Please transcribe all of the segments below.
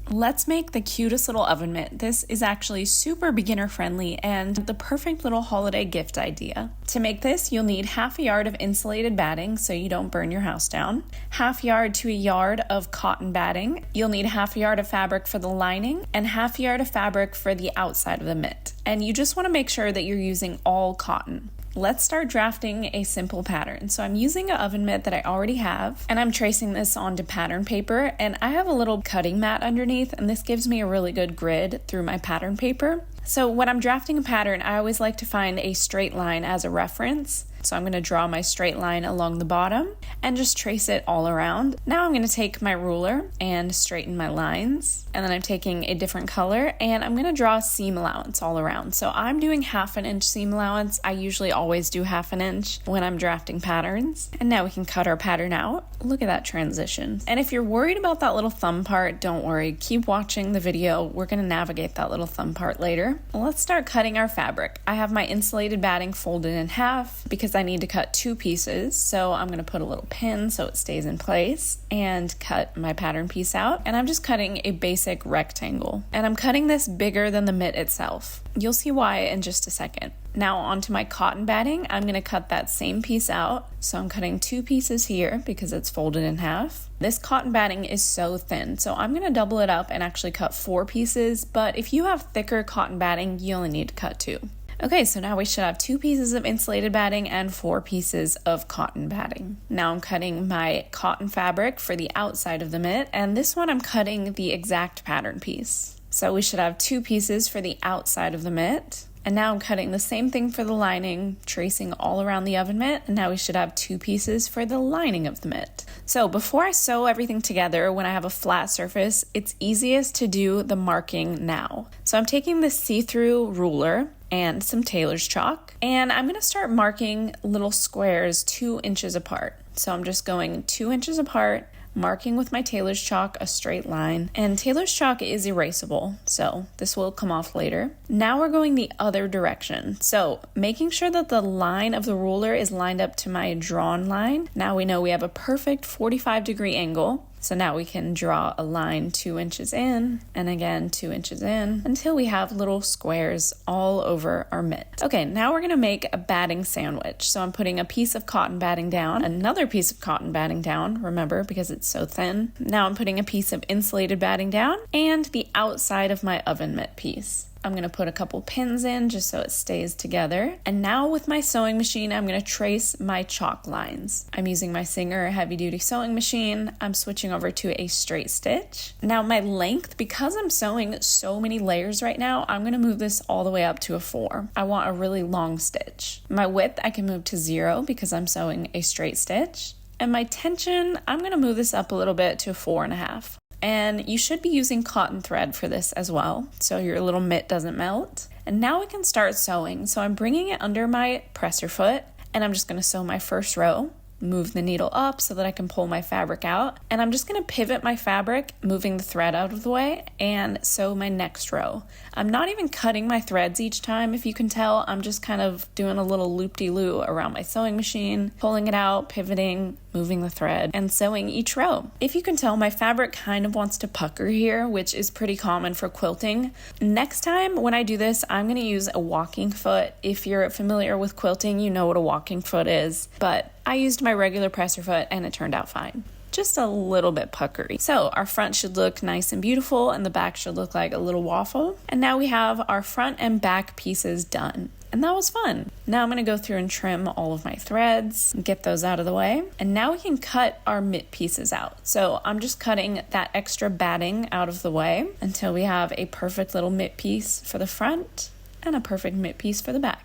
Let's make the cutest little oven mitt. This is actually super beginner friendly and the perfect little holiday gift idea. To make this, you'll need half a yard of insulated batting so you don't burn your house down, half yard to a yard of cotton batting. You'll need half a yard of fabric for the lining and half a yard of fabric for the outside of the mitt. And you just want to make sure that you're using all cotton. Let's start drafting a simple pattern. So I'm using an oven mitt that I already have, and I'm tracing this onto pattern paper, and I have a little cutting mat underneath, and this gives me a really good grid through my pattern paper. So when I'm drafting a pattern, I always like to find a straight line as a reference. So I'm going to draw my straight line along the bottom and just trace it all around. Now I'm going to take my ruler and straighten my lines. And then I'm taking a different color and I'm going to draw a seam allowance all around. So I'm doing 1/2 inch seam allowance. I usually always do 1/2 inch when I'm drafting patterns. And now we can cut our pattern out. Look at that transition. And if you're worried about that little thumb part, don't worry. Keep watching the video. We're going to navigate that little thumb part later. Let's start cutting our fabric. I have my insulated batting folded in half because I need to cut 2 pieces, so I'm going to put a little pin so it stays in place and cut my pattern piece out. And I'm just cutting a basic rectangle, and I'm cutting this bigger than the mitt itself. You'll see why in just a second. Now onto my cotton batting, I'm going to cut that same piece out. So I'm cutting 2 pieces here because it's folded in half. This cotton batting is so thin, so I'm going to double it up and actually cut 4 pieces, but if you have thicker cotton batting, you only need to cut 2. Okay, so now we should have 2 pieces of insulated batting and 4 pieces of cotton batting. Now I'm cutting my cotton fabric for the outside of the mitt, and this one I'm cutting the exact pattern piece. So we should have 2 pieces for the outside of the mitt. And now I'm cutting the same thing for the lining, tracing all around the oven mitt, and now we should have 2 pieces for the lining of the mitt. So before I sew everything together, when I have a flat surface, it's easiest to do the marking now. So I'm taking this see-through ruler and some tailor's chalk, and I'm going to start marking little squares 2 inches apart. So I'm just going 2 inches apart, marking with my tailor's chalk a straight line, and tailor's chalk is erasable, so this will come off later. Now we're going the other direction, so making sure that the line of the ruler is lined up to my drawn line. Now we know we have a perfect 45-degree angle. So now we can draw a line 2 inches in and again 2 inches in until we have little squares all over our mitt. Okay, now we're gonna make a batting sandwich. So I'm putting a piece of cotton batting down, another piece of cotton batting down, remember, because it's so thin. Now I'm putting a piece of insulated batting down and the outside of my oven mitt piece. I'm going to put a couple pins in just so it stays together. And now with my sewing machine, I'm going to trace my chalk lines. I'm using my Singer heavy duty sewing machine. I'm switching over to a straight stitch. Now my length, because I'm sewing so many layers right now, I'm going to move this all the way up to a 4. I want a really long stitch. My width, I can move to 0 because I'm sewing a straight stitch. And my tension, I'm going to move this up a little bit to a 4.5. And you should be using cotton thread for this as well, so your little mitt doesn't melt. And now we can start sewing. So I'm bringing it under my presser foot, and I'm just going to sew my first row, move the needle up so that I can pull my fabric out. And I'm just going to pivot my fabric, moving the thread out of the way, and sew my next row. I'm not even cutting my threads each time, if you can tell. I'm just kind of doing a little loop-de-loo around my sewing machine, pulling it out, pivoting, moving the thread, and sewing each row. If you can tell, my fabric kind of wants to pucker here, which is pretty common for quilting. Next time when I do this, I'm going to use a walking foot. If you're familiar with quilting, you know what a walking foot is, but I used my regular presser foot and it turned out fine. Just a little bit puckery. So our front should look nice and beautiful and the back should look like a little waffle. And now we have our front and back pieces done. And that was fun. Now I'm going to go through and trim all of my threads and get those out of the way. And now we can cut our mitt pieces out. So I'm just cutting that extra batting out of the way until we have a perfect little mitt piece for the front and a perfect mitt piece for the back.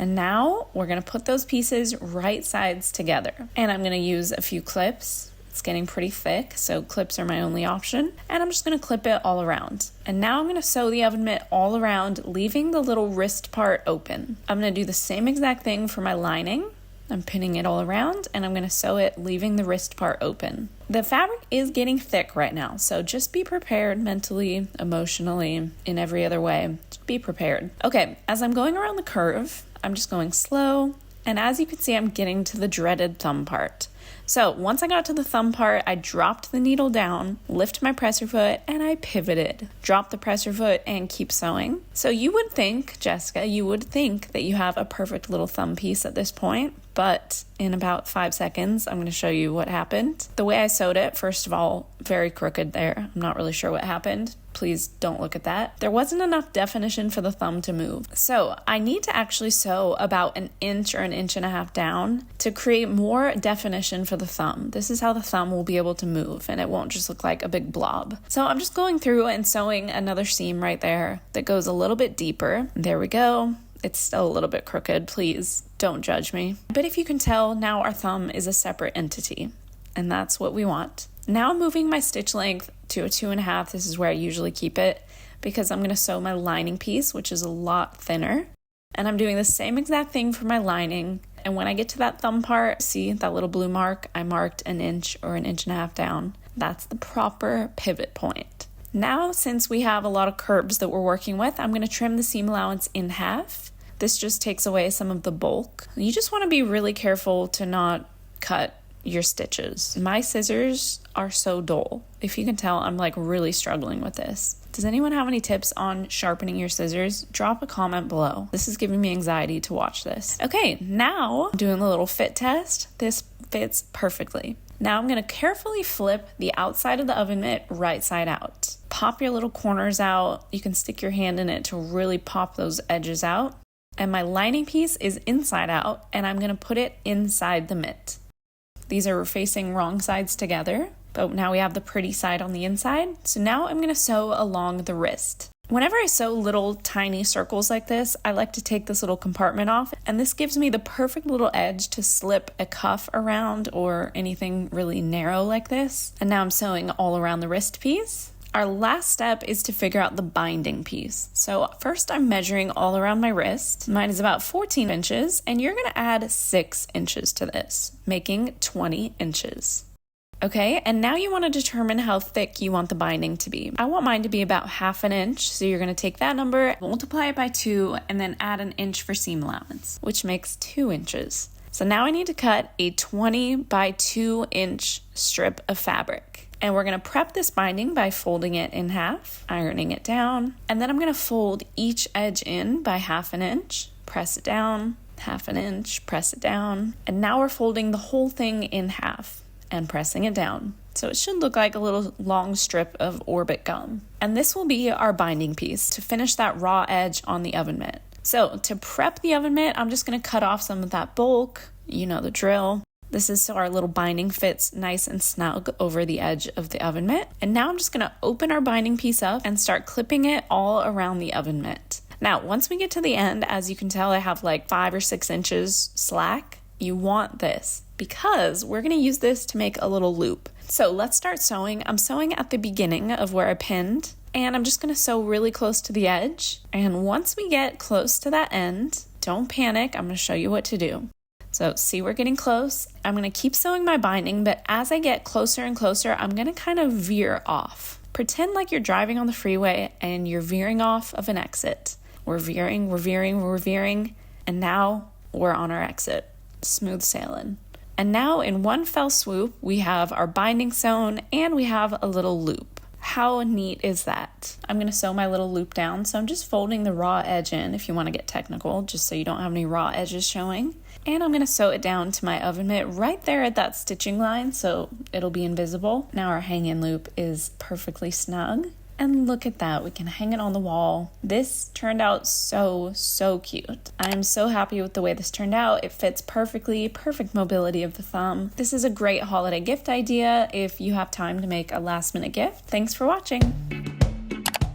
And now we're going to put those pieces right sides together. And I'm going to use a few clips. It's getting pretty thick, so clips are my only option. And I'm just going to clip it all around. And now I'm going to sew the oven mitt all around, leaving the little wrist part open. I'm going to do the same exact thing for my lining. I'm pinning it all around and I'm going to sew it, leaving the wrist part open. The fabric is getting thick right now, so just be prepared mentally, emotionally, in every other way. Just be prepared. Okay, as I'm going around the curve, I'm just going slow, and as you can see, I'm getting to the dreaded thumb part. So once I got to the thumb part, I dropped the needle down, lift my presser foot, and I pivoted. Drop the presser foot and keep sewing. So you would think, Jessica, you would think that you have a perfect little thumb piece at this point, but in about 5 seconds, I'm going to show you what happened. The way I sewed it, first of all, very crooked there. I'm not really sure what happened. Please don't look at that. There wasn't enough definition for the thumb to move. So I need to actually sew about 1 inch or 1.5 inches down to create more definition for the thumb. This is how the thumb will be able to move and it won't just look like a big blob. So I'm just going through and sewing another seam right there that goes a little bit deeper. There we go. It's still a little bit crooked. Please don't judge me. But if you can tell, now our thumb is a separate entity, and that's what we want. Now I'm moving my stitch length to a 2.5. This is where I usually keep it because I'm going to sew my lining piece, which is a lot thinner. And I'm doing the same exact thing for my lining. And when I get to that thumb part, see that little blue mark? I marked 1 inch or 1.5 inches down. That's the proper pivot point. Now, since we have a lot of curves that we're working with, I'm going to trim the seam allowance in half. This just takes away some of the bulk. You just want to be really careful to not cut your stitches. My scissors are so dull. If you can tell, I'm like really struggling with this. Does anyone have any tips on sharpening your scissors? Drop a comment below. This is giving me anxiety to watch this. Okay, now doing the little fit test. This fits perfectly. Now I'm going to carefully flip the outside of the oven mitt right side out. Pop your little corners out. You can stick your hand in it to really pop those edges out. And my lining piece is inside out, and I'm going to put it inside the mitt. These are facing wrong sides together, but now we have the pretty side on the inside. So now I'm going to sew along the wrist. Whenever I sew little tiny circles like this, I like to take this little compartment off, and this gives me the perfect little edge to slip a cuff around or anything really narrow like this. And now I'm sewing all around the wrist piece. Our last step is to figure out the binding piece. So first I'm measuring all around my wrist. Mine is about 14 inches, and you're gonna add 6 inches to this, making 20 inches. Okay, and now you want to determine how thick you want the binding to be. I want mine to be about 1/2 inch, so you're going to take that number, multiply it by 2, and then add 1 inch for seam allowance, which makes 2 inches. So now I need to cut a 20 by 2 inch strip of fabric. And we're going to prep this binding by folding it in half, ironing it down, and then I'm going to fold each edge in by 1/2 inch, press it down, 1/2 inch, press it down, and now we're folding the whole thing in half and pressing it down. So it should look like a little long strip of orbit gum. And this will be our binding piece to finish that raw edge on the oven mitt. So to prep the oven mitt, I'm just going to cut off some of that bulk. You know the drill. This is so our little binding fits nice and snug over the edge of the oven mitt. And now I'm just going to open our binding piece up and start clipping it all around the oven mitt. Now, once we get to the end, as you can tell, I have like 5 or 6 inches slack. You want this because we're going to use this to make a little loop. So let's start sewing. I'm sewing at the beginning of where I pinned, and I'm just going to sew really close to the edge. And once we get close to that end, don't panic. I'm going to show you what to do. So see, we're getting close. I'm going to keep sewing my binding, but as I get closer and closer, I'm going to kind of veer off. Pretend like you're driving on the freeway and you're veering off of an exit. We're veering, and now we're on our exit. Smooth sailing. And now in one fell swoop, we have our binding sewn and we have a little loop. How neat is that? I'm going to sew my little loop down. So I'm just folding the raw edge in if you want to get technical, just so you don't have any raw edges showing. And I'm going to sew it down to my oven mitt right there at that stitching line so it'll be invisible. Now our hang-in loop is perfectly snug. And look at that, we can hang it on the wall. This turned out so cute. I'm so happy with the way this turned out. It fits perfectly, perfect mobility of the thumb. This is a great holiday gift idea if you have time to make a last-minute gift. Thanks for watching.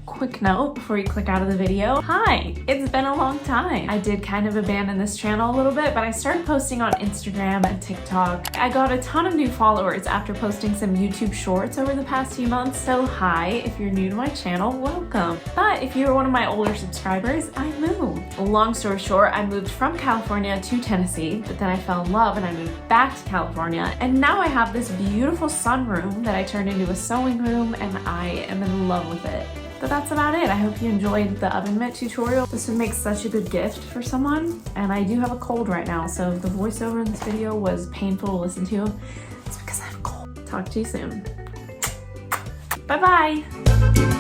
Quick note before you click out of the video. Hi, it's been a long time. I did kind of abandon this channel a little bit, but I started posting on Instagram and TikTok. I got a ton of new followers after posting some YouTube shorts over the past few months. So hi, if you're new to my channel, welcome. But if you're one of my older subscribers, I moved. Long story short, I moved from California to Tennessee, but then I fell in love and I moved back to California. And now I have this beautiful sunroom that I turned into a sewing room, and I am in love with it. But that's about it. I hope you enjoyed the oven mitt tutorial. This would make such a good gift for someone. And I do have a cold right now, so if the voiceover in this video was painful to listen to, It's because I have cold. Talk to you soon. Bye-bye.